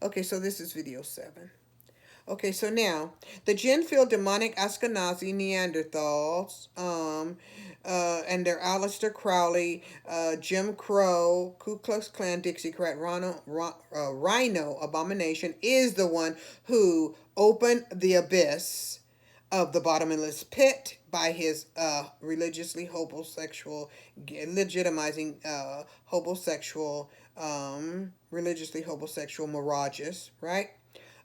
Okay, so this is video 7. Okay, so now the gin-filled demonic Ashkenazi Neanderthals, and their Aleister Crowley, Jim Crow, Ku Klux Klan, Dixiecrat, Rhino abomination is the one who opened the abyss of the bottomless pit by his religiously homosexual, legitimizing homosexual, religiously homosexual mirages, right?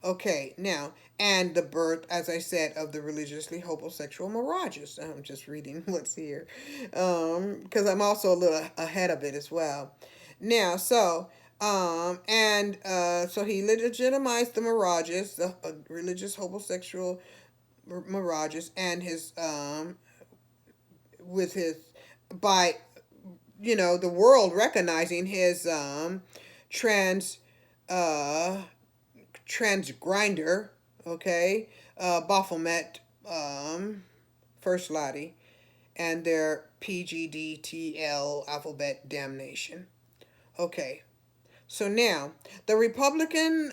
Okay, now, and the birth, as I said, of the religiously homosexual mirages. I'm just reading what's here, because I'm also a little ahead of it as well. Now, so he legitimized the mirages, the religious homosexual mirages, and his with his by the world recognizing his trans uh transgrinder, okay, Baphomet, First Lottie, and their PGDTL alphabet damnation. Okay, so now the Republican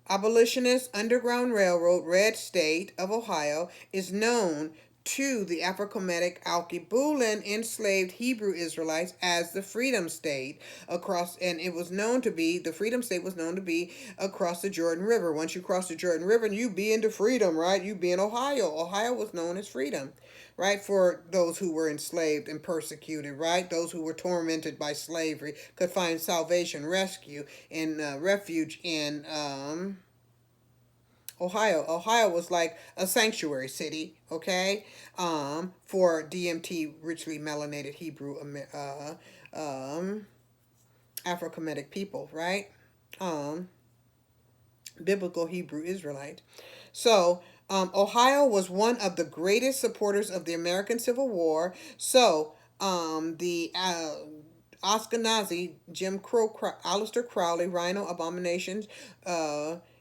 abolitionist Underground Railroad Red State of Ohio is known to the Afro-Kemetic Alkebulan enslaved Hebrew Israelites as the Freedom State across, and it was known to be, the Freedom State was known to be across the Jordan River. Once you cross the Jordan River, you be into freedom, right? You be in Ohio. Ohio was known as freedom, right? For those who were enslaved and persecuted, right? Those who were tormented by slavery could find salvation, rescue, and refuge in Ohio. Ohio was like a sanctuary city, okay, for DMT, richly melanated Hebrew, Afro-Kemetic people, right? Um, Biblical Hebrew Israelite. So, Ohio was one of the greatest supporters of the American Civil War. So, the Ashkenazi, Jim Crow, Aleister Crowley, Rhino abominations,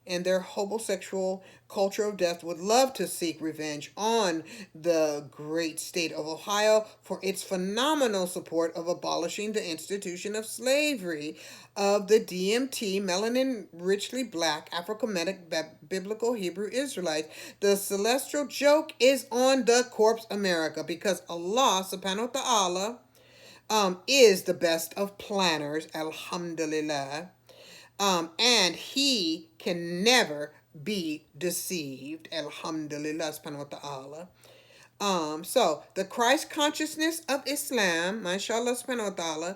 and their homosexual culture of death would love to seek revenge on the great state of Ohio for its phenomenal support of abolishing the institution of slavery of the DMT, melanin richly black, Afro-Kemetic, biblical Hebrew Israelites. The celestial joke is on the corpse America because Allah subhanahu wa ta'ala is the best of planners, alhamdulillah. And he can never be deceived, alhamdulillah subhanahu wa ta'ala. So the Christ consciousness of Islam, mashallah subhanahu wa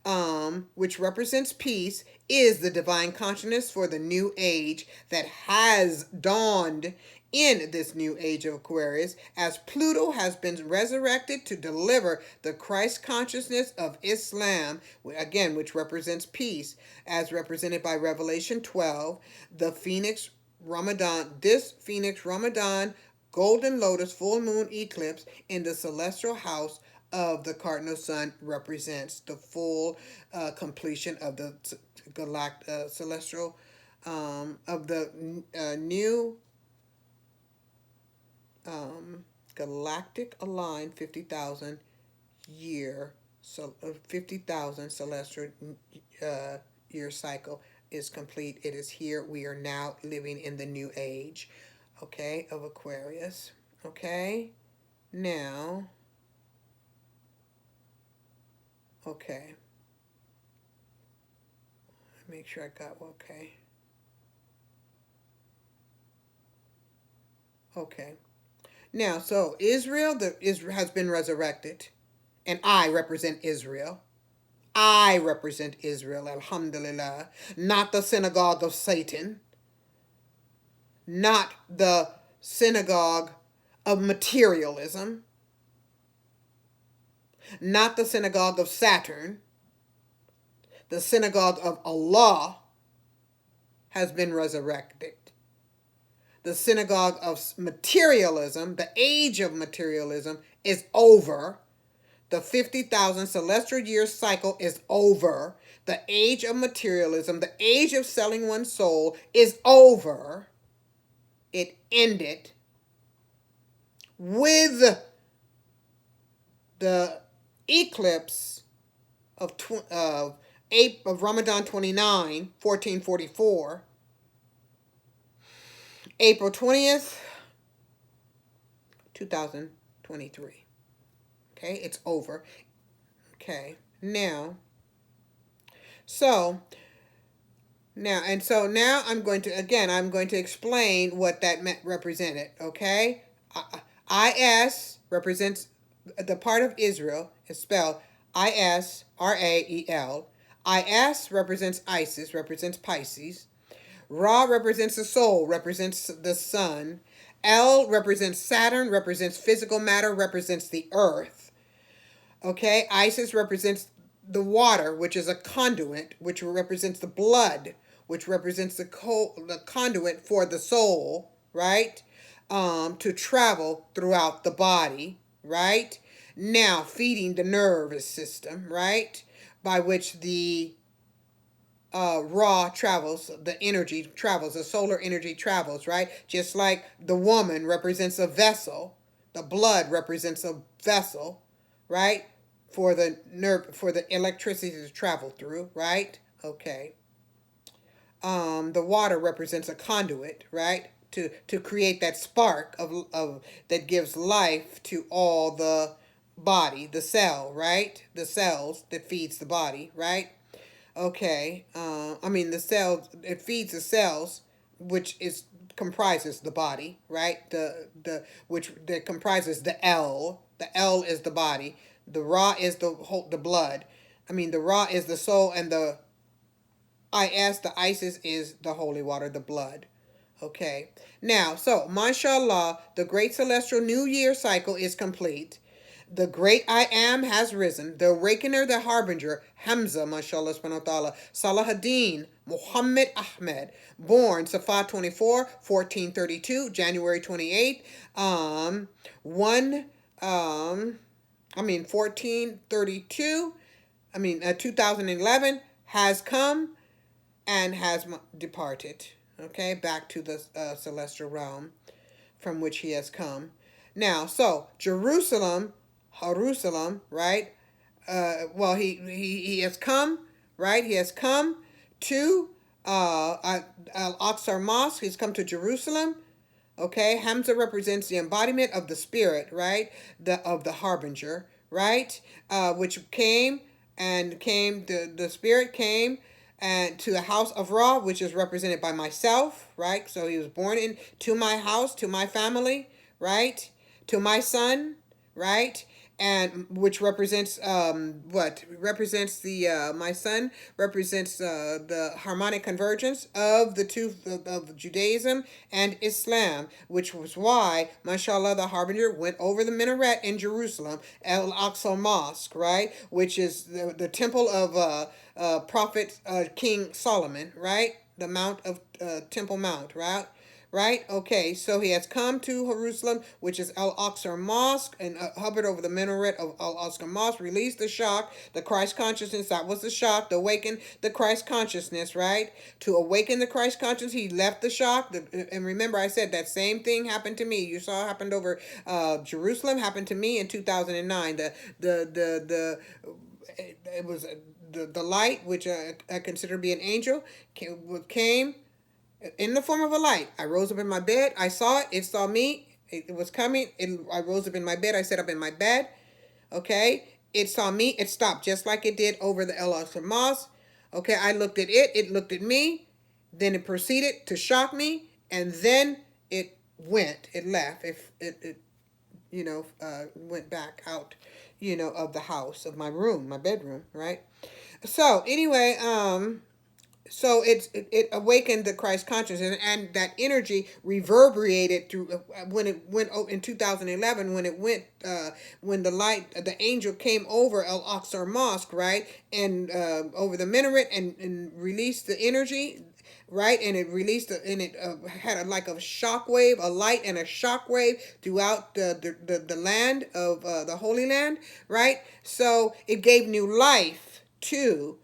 ta'ala, which represents peace, is the divine consciousness for the new age that has dawned in this new age of Aquarius, as Pluto has been resurrected to deliver the Christ consciousness of Islam, again, which represents peace, as represented by Revelation 12, the Phenix Ramadan, this Phenix Ramadan golden lotus full moon eclipse in the celestial house of the cardinal sun represents the full completion of the celestial of the new galactic aligned 50,000 year, so 50,000 celestial year cycle is complete. It is here. We are now living in the new age, okay, of Aquarius. Okay, now, okay, make sure I got, okay, okay. Now, so Israel, Israel has been resurrected, and I represent Israel. I represent Israel, alhamdulillah, not the synagogue of Satan, not the synagogue of materialism, not the synagogue of Saturn. The synagogue of Allah has been resurrected. The synagogue of materialism, the age of materialism, is over. The 50,000 celestial years cycle is over. The age of materialism, the age of selling one's soul, is over. It ended with the eclipse of of Ramadan 29, 1444. April 20th, 2023. Okay, it's over. Okay, now, so now I'm going to explain what that represented. Okay, IS represents the part of Israel is spelled Israel. IS represents Isis, represents Pisces. Ra represents the soul, represents the sun. L represents Saturn, represents physical matter, represents the earth. Okay, Isis represents the water, which is a conduit, which represents the blood, which represents the conduit for the soul, right? To travel throughout the body, right? Now, feeding the nervous system, right? By which the raw travels, the energy travels, the solar energy travels, right? Just like the woman represents a vessel, the blood represents a vessel, right? For the nerve, for the electricity to travel through, right? Okay. The water represents a conduit, right? To create that spark of that gives life to all the body, the cell, right? The cells that feeds the body, right? Okay. I mean the cells. It feeds the cells, which is comprises the body, right? The which that comprises the L. The L is the body. The Ra is the blood. I mean the Ra is the soul, and the the Isis is the holy water, the blood. Okay. Now, so mashallah, the great celestial New Year cycle is complete. The great I am has risen. The awakener, the harbinger, Hamza, mashallah, subhanahu wa ta'ala, Salahuddin, Muhammad Ahmed, born Safar 24, 1432, January 28th, 1432, 2011, has come and has departed, okay, back to the celestial realm from which he has come. Now, so Jerusalem, right? He has come, right? He has come to Al-Aqsa Mosque. He's come to Jerusalem. Okay, Hamza represents the embodiment of the spirit, right? Of the harbinger, right? Which the spirit came and to the house of Ra, which is represented by myself, right? So he was born into my house, to my family, right? To my son, right? And which represents what represents the my son represents the harmonic convergence of the two of Judaism and Islam, which was why, mashallah, the harbinger went over the minaret in Jerusalem, Al-Aqsa Mosque, right, which is the temple of Prophet King Solomon, right, the Mount of Temple Mount, right. Right? Okay, so he has come to Jerusalem, which is Al-Aqsa Mosque, and hovered over the minaret of Al-Aqsa Mosque, released the shock, the Christ consciousness. That was the shock, to awaken the Christ consciousness, right? To awaken the Christ consciousness, he left the shock. And remember, I said that same thing happened to me. You saw it happened over Jerusalem, happened to me in 2009. It was the light, which I consider to be an angel, came in the form of a light. I rose up in my bed. I saw it. It saw me. It was coming. I rose up in my bed. I sat up in my bed. Okay. It saw me. It stopped just like it did over the El Aqsa Mosque. Okay. I looked at it. It looked at me. Then it proceeded to shock me. And then it went. It left. It went back out, of the house, of my room, my bedroom. Right. So anyway, so it awakened the Christ consciousness, and that energy reverberated through when it went in 2011, when the angel came over Al-Aqsa Mosque, right, and over the minaret, and released the energy, right, and it released had like a shock wave, a light and a shock wave throughout the land of the Holy Land, right. So it gave new life to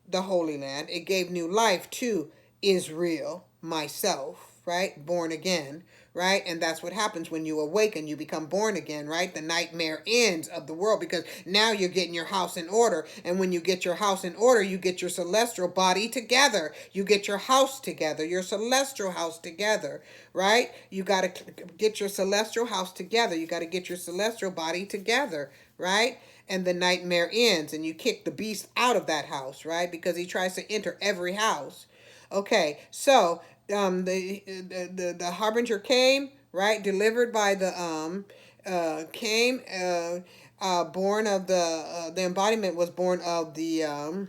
the Holy Land. It gave new life to Israel, myself, right? Born again, right? And that's what happens when you awaken. You become born again, right? The nightmare ends of the world, because now you're getting your house in order. And when you get your house in order, you get your celestial body together. You get your house together, your celestial house together, right? You got to get your celestial house together. You got to get your celestial body together, right? And the nightmare ends, and you kick the beast out of that house, right? Because he tries to enter every house. Okay, so the harbinger came, right, delivered by the came born of the embodiment was born of the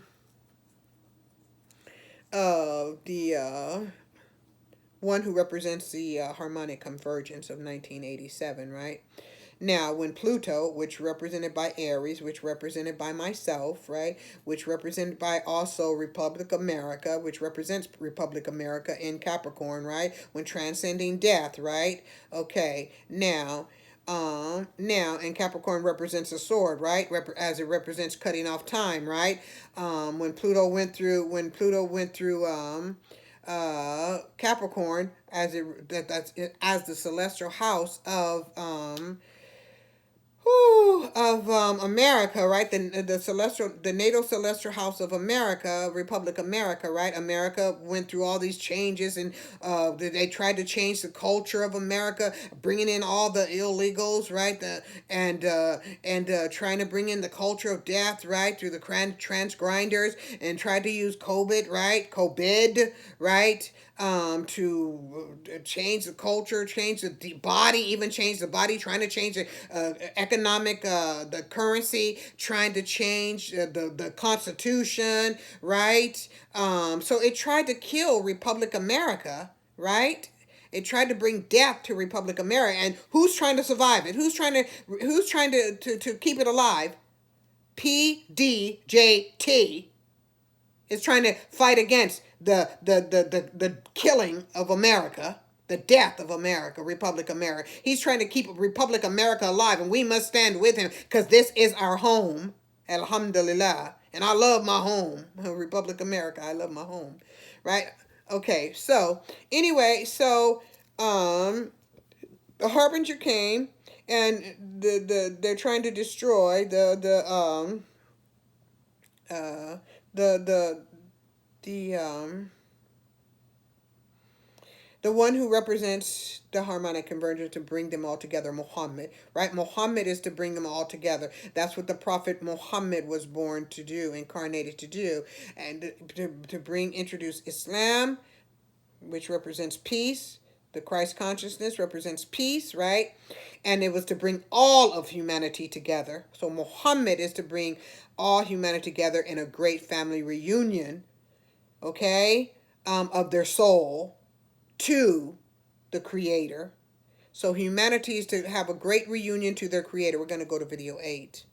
one who represents the harmonic convergence of 1987, right? Now, when Pluto, which represented by Aries, which represented by myself, right, which represented by also Republic America, which represents Republic America in Capricorn, right, when transcending death, right? Okay, now, and Capricorn represents a sword, right? As it represents cutting off time, right? When Pluto went through Capricorn, that's it, as the celestial house of America, right? The natal celestial house of America, Republic America, right? America went through all these changes, and they tried to change the culture of America, bringing in all the illegals, right? And trying to bring in the culture of death, right? Through the trans grinders, and tried to use COVID, right? To change the culture, change the body, even change the body, trying to change the economic, the currency, trying to change the Constitution, right? So it tried to kill Republic America, right? It tried to bring death to Republic America, and who's trying to survive it? Who's trying to keep it alive? PDJT is trying to fight against the killing of America, the death of America, Republic America. He's trying to keep Republic America alive, and we must stand with him, because this is our home. Alhamdulillah. And I love my home. Republic America, I love my home. Right? Okay, so anyway, the Harbinger came, and they're trying to destroy uh the the the one who represents the harmonic convergence, to bring them all together, Muhammad, right? Muhammad is to bring them all together. That's what the prophet Muhammad was born to do, incarnated to do, and introduce Islam, which represents peace. The Christ consciousness represents peace, right? And it was to bring all of humanity together. So Muhammad is to bring all humanity together in a great family reunion, okay, of their soul to the Creator. So humanity is to have a great reunion to their Creator. We're going to go to video 8.